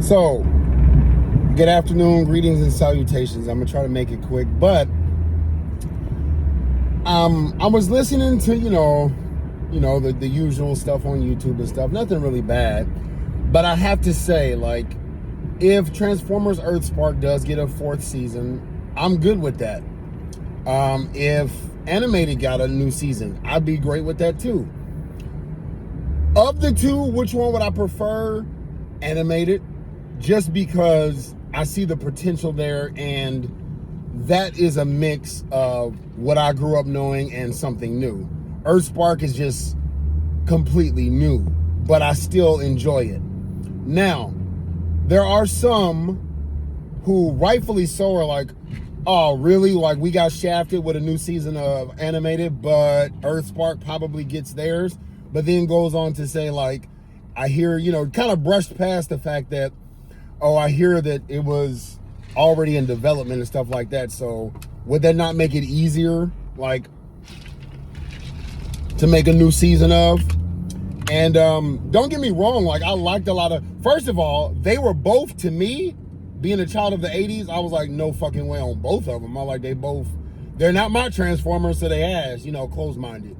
So, good afternoon, greetings and salutations. I'm gonna try to make it quick, but I was listening to the usual stuff on YouTube and stuff. Nothing really bad, but I have to say, like, if Transformers Earthspark does get a fourth season, I'm good with that. If animated got a new season, I'd be great with that too. Of the two, which one would I prefer? Animated, just because I see the potential there, and that is a mix of what I grew up knowing and something new. Earthspark is just completely new, but I still enjoy it. Now, there are some who rightfully so are like, oh, really? Like, we got shafted with a new season of animated, but Earthspark probably gets theirs. But then goes on to say, like, I hear, kind of brushed past the fact that, oh, I hear that it was already in development and stuff like that. So would that not make it easier, like, to make a new season of? And don't get me wrong, like, I liked a lot of, first of all, they were both, to me, being a child of the 80s, I was like, no fucking way on both of them. I like, they're not my Transformers, so they ass, closed-minded.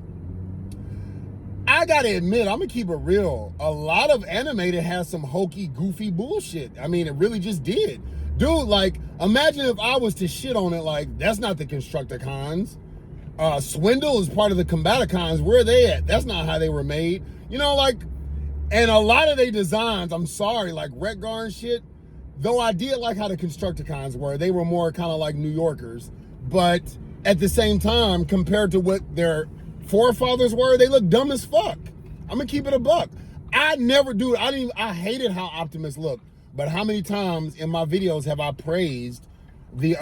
I gotta admit, I'm gonna keep it real. A lot of animated has some hokey, goofy bullshit. I mean, it really just did. Dude, like, imagine if I was to shit on it, like, that's not the Constructicons. Swindle is part of the Combaticons. Where are they at? That's not how they were made. And a lot of their designs, I'm sorry, like Retgar and shit, though I did like how the Constructicons were. They were more kind of like New Yorkers. But at the same time, compared to what their forefathers were, they look dumb as fuck. I'm gonna keep it a buck. I hated how Optimus looked, but how many times in my videos have I praised the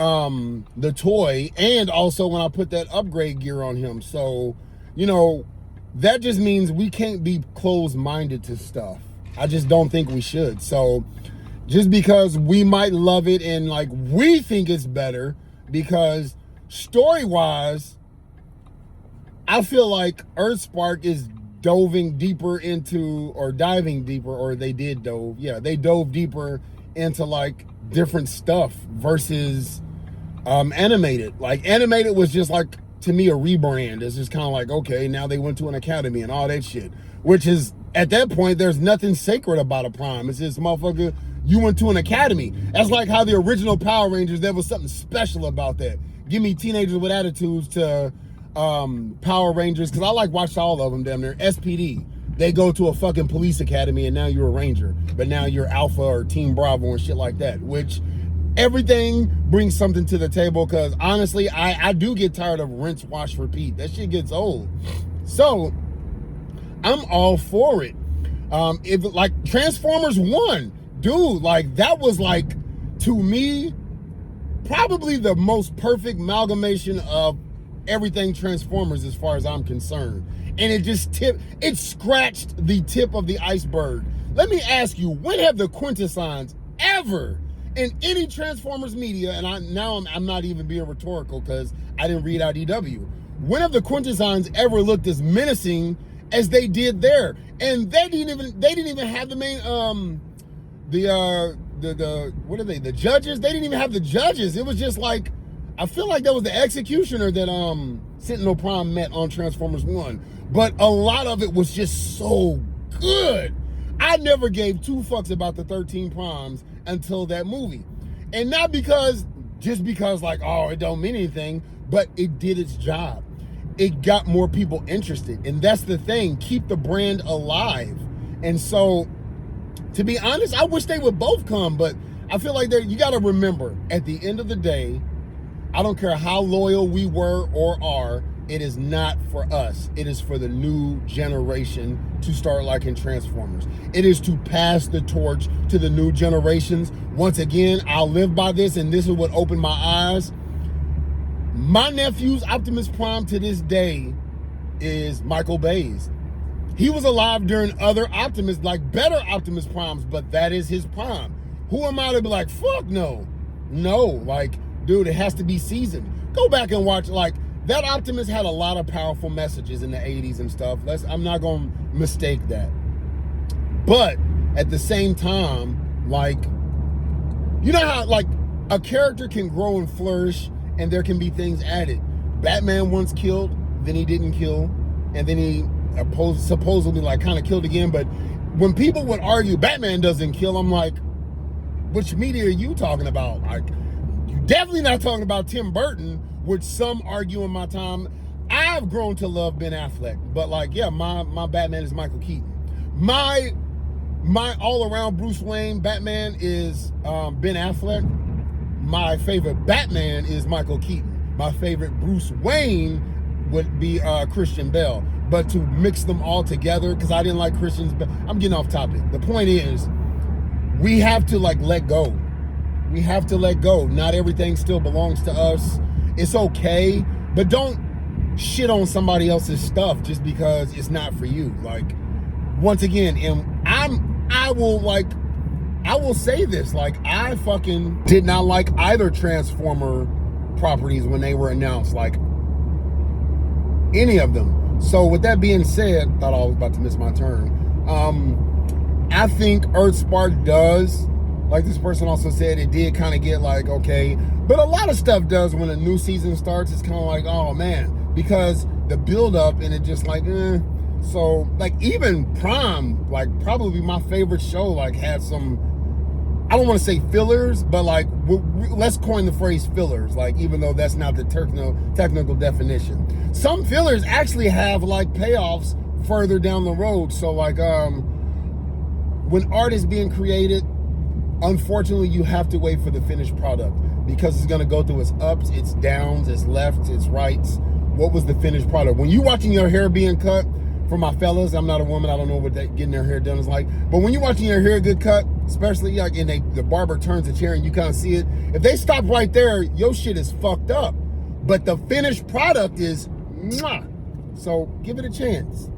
toy, and also when I put that upgrade gear on him? So, that just means we can't be closed-minded to stuff. I just don't think we should. So just because we might love it and like we think it's better, because story-wise, I feel like Earthspark is diving deeper, or they dove deeper into like different stuff versus animated. Like, animated was just like, to me, a rebrand. It's just kind of like, okay, now they went to an academy and all that shit, which is, at that point, there's nothing sacred about a prime. It's just, motherfucker, you went to an academy. That's like how the original Power Rangers, there was something special about that. Give me Teenagers with Attitudes to Power Rangers, because I watched all of them damn near. SPD, they go to a fucking police academy and now you're a ranger, but now you're Alpha or Team Bravo and shit like that, which everything brings something to the table, because honestly, I do get tired of rinse, wash, repeat. That shit gets old. So I'm all for it. If like Transformers 1, dude, like, that was like, to me, probably the most perfect amalgamation of everything Transformers as far as I'm concerned. And it scratched the tip of the iceberg. Let me ask you, when have the Quintessons ever in any Transformers media, and I'm not even being rhetorical because I didn't read IDW, when have the Quintessons ever looked as menacing as they did there? And they didn't even have the main the judges. They didn't even have the judges. It was just like, I feel like that was the executioner that Sentinel Prime met on Transformers 1. But a lot of it was just so good. I never gave two fucks about the 13 Primes until that movie. And not just because like, oh, it don't mean anything, but it did its job. It got more people interested. And that's the thing, keep the brand alive. And so, to be honest, I wish they would both come, but I feel like you gotta remember, at the end of the day, I don't care how loyal we were or are, it is not for us. It is for the new generation to start liking Transformers. It is to pass the torch to the new generations. Once again, I'll live by this, and this is what opened my eyes. My nephew's Optimus Prime to this day is Michael Bay's. He was alive during other Optimus, like better Optimus Primes, but that is his prime. Who am I to be like, fuck no? No, like, dude, it has to be seasoned. Go back and watch, like, that Optimus had a lot of powerful messages in the 80s and stuff. I'm not going to mistake that. But at the same time, Like, you know how like a character can grow and flourish and there can be things added. Batman once killed, then he didn't kill, and then he supposedly like kind of killed again. But when people would argue Batman doesn't kill, I'm like, which media are you talking about? Like, you're definitely not talking about Tim Burton, which some argue in my time. I've grown to love Ben Affleck, but like, yeah, my Batman is Michael Keaton. My all-around Bruce Wayne Batman is Ben Affleck. My favorite Batman is Michael Keaton. My favorite Bruce Wayne would be Christian Bale. But to mix them all together, because I didn't like Christian's Bale, I'm getting off topic. The point is, we have to like let go. We have to let go. Not everything still belongs to us. It's okay, but don't shit on somebody else's stuff just because it's not for you. Like, once again, and I will say this, like, I fucking did not like either Transformer properties when they were announced, like any of them. So with that being said, thought I was about to miss my turn. I think Earthspark does, like this person also said, it did kind of get like, okay, but a lot of stuff does when a new season starts. It's kind of like, oh man, because the build up and it just like, So like even Prime, like probably my favorite show, like had some, I don't want to say fillers, but like let's coin the phrase fillers, like even though that's not the technical definition. Some fillers actually have like payoffs further down the road. So like when art is being created, unfortunately you have to wait for the finished product because it's going to go through its ups, its downs, its lefts, its rights. What was the finished product? When you watching your hair being cut, for my fellas, I'm not a woman, I don't know what getting their hair done is like, but when you're watching your hair get cut, especially like and the barber turns the chair and you kind of see it, if they stop right there, your shit is fucked up. But the finished product is mwah. So give it a chance.